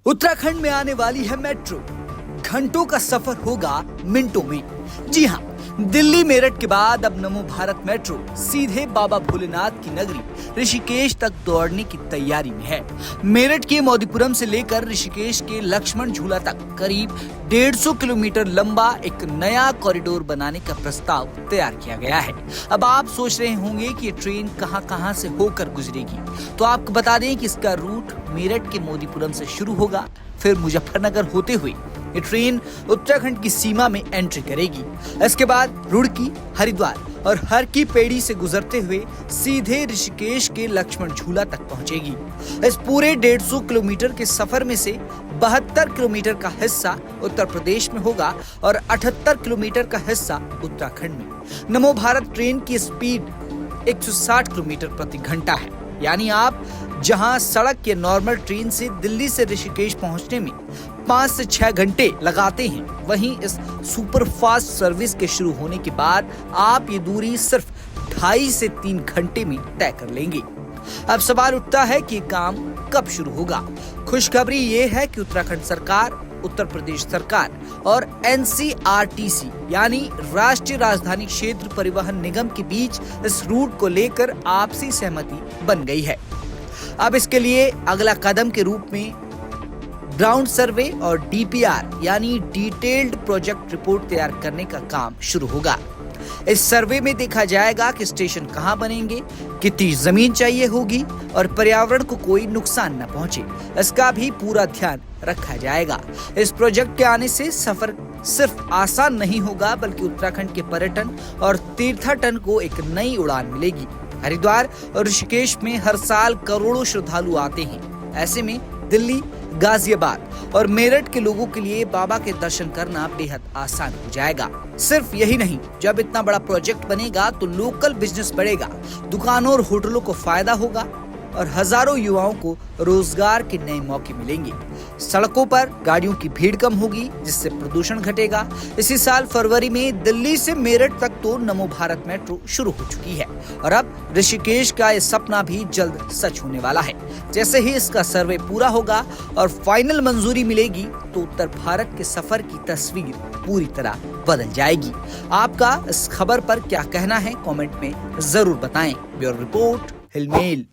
उत्तराखंड में आने वाली है मेट्रो। घंटों का सफर होगा मिनटों में। जी हाँ, दिल्ली मेरठ के बाद अब नमो भारत मेट्रो सीधे बाबा भोलेनाथ की नगरी ऋषिकेश तक दौड़ने की तैयारी में है। मेरठ के मोदीपुरम से लेकर ऋषिकेश के लक्ष्मण झूला तक करीब 150 किलोमीटर लंबा एक नया कॉरिडोर बनाने का प्रस्ताव तैयार किया गया है। अब आप सोच रहे होंगे कि ये ट्रेन कहां से होकर गुजरेगी, तो आपको बता दें कि इसका रूट मेरठ के मोदीपुरम से शुरू होगा, फिर मुजफ्फरनगर होते हुए ये ट्रेन उत्तराखंड की सीमा में एंट्री करेगी। इसके बाद रुड़की, हरिद्वार और हर की पेड़ी से गुजरते हुए सीधे ऋषिकेश के लक्ष्मण झूला तक पहुंचेगी। इस पूरे 150 किलोमीटर के सफर में से 72 किलोमीटर का हिस्सा उत्तर प्रदेश में होगा और 78 किलोमीटर का हिस्सा उत्तराखंड में। नमो भारत ट्रेन की स्पीड 160 किलोमीटर प्रति घंटा है, यानी आप जहां सड़क या नॉर्मल ट्रेन से दिल्ली से ऋषिकेश पहुंचने में 5 से 6 घंटे लगाते हैं, वहीं इस सुपर फास्ट सर्विस के शुरू होने के बाद आप ये दूरी सिर्फ 2.5 से 3 घंटे में तय कर लेंगे। अब सवाल उठता है कि काम कब शुरू होगा। खुशखबरी ये है कि उत्तराखंड सरकार, उत्तर प्रदेश सरकार और NCRTC यानी राष्ट्रीय राजधानी क्षेत्र परिवहन निगम के बीच इस रूट को लेकर आपसी सहमति बन गई है। अब इसके लिए अगला कदम के रूप में ग्राउंड सर्वे और DPR यानी डिटेल्ड प्रोजेक्ट रिपोर्ट तैयार करने का काम शुरू होगा। इस सर्वे में देखा जाएगा कि स्टेशन कहां बनेंगे, कितनी जमीन चाहिए होगी और पर्यावरण को कोई नुकसान न पहुंचे, इसका भी पूरा ध्यान रखा जाएगा। इस प्रोजेक्ट के आने से सफर सिर्फ आसान नहीं होगा, बल्कि उत्तराखंड के पर्यटन और तीर्थाटन को एक नई उड़ान मिलेगी। हरिद्वार और ऋषिकेश में हर साल करोड़ों श्रद्धालु आते हैं। ऐसे में दिल्ली, गाजियाबाद और मेरठ के लोगों के लिए बाबा के दर्शन करना बेहद आसान हो जाएगा। सिर्फ यही नहीं, जब इतना बड़ा प्रोजेक्ट बनेगा तो लोकल बिजनेस बढ़ेगा, दुकानों और होटलों को फायदा होगा और हजारों युवाओं को रोजगार के नए मौके मिलेंगे। सड़कों पर गाड़ियों की भीड़ कम होगी, जिससे प्रदूषण घटेगा। इसी साल फरवरी में दिल्ली से मेरठ तक तो नमो भारत मेट्रो शुरू हो चुकी है और अब ऋषिकेश का ये सपना भी जल्द सच होने वाला है। जैसे ही इसका सर्वे पूरा होगा और फाइनल मंजूरी मिलेगी तो उत्तर भारत के सफर की तस्वीर पूरी तरह बदल जाएगी। आपका इस खबर पर क्या कहना है, कमेंट में जरूर बताएं। Bureau report, हिलमेल।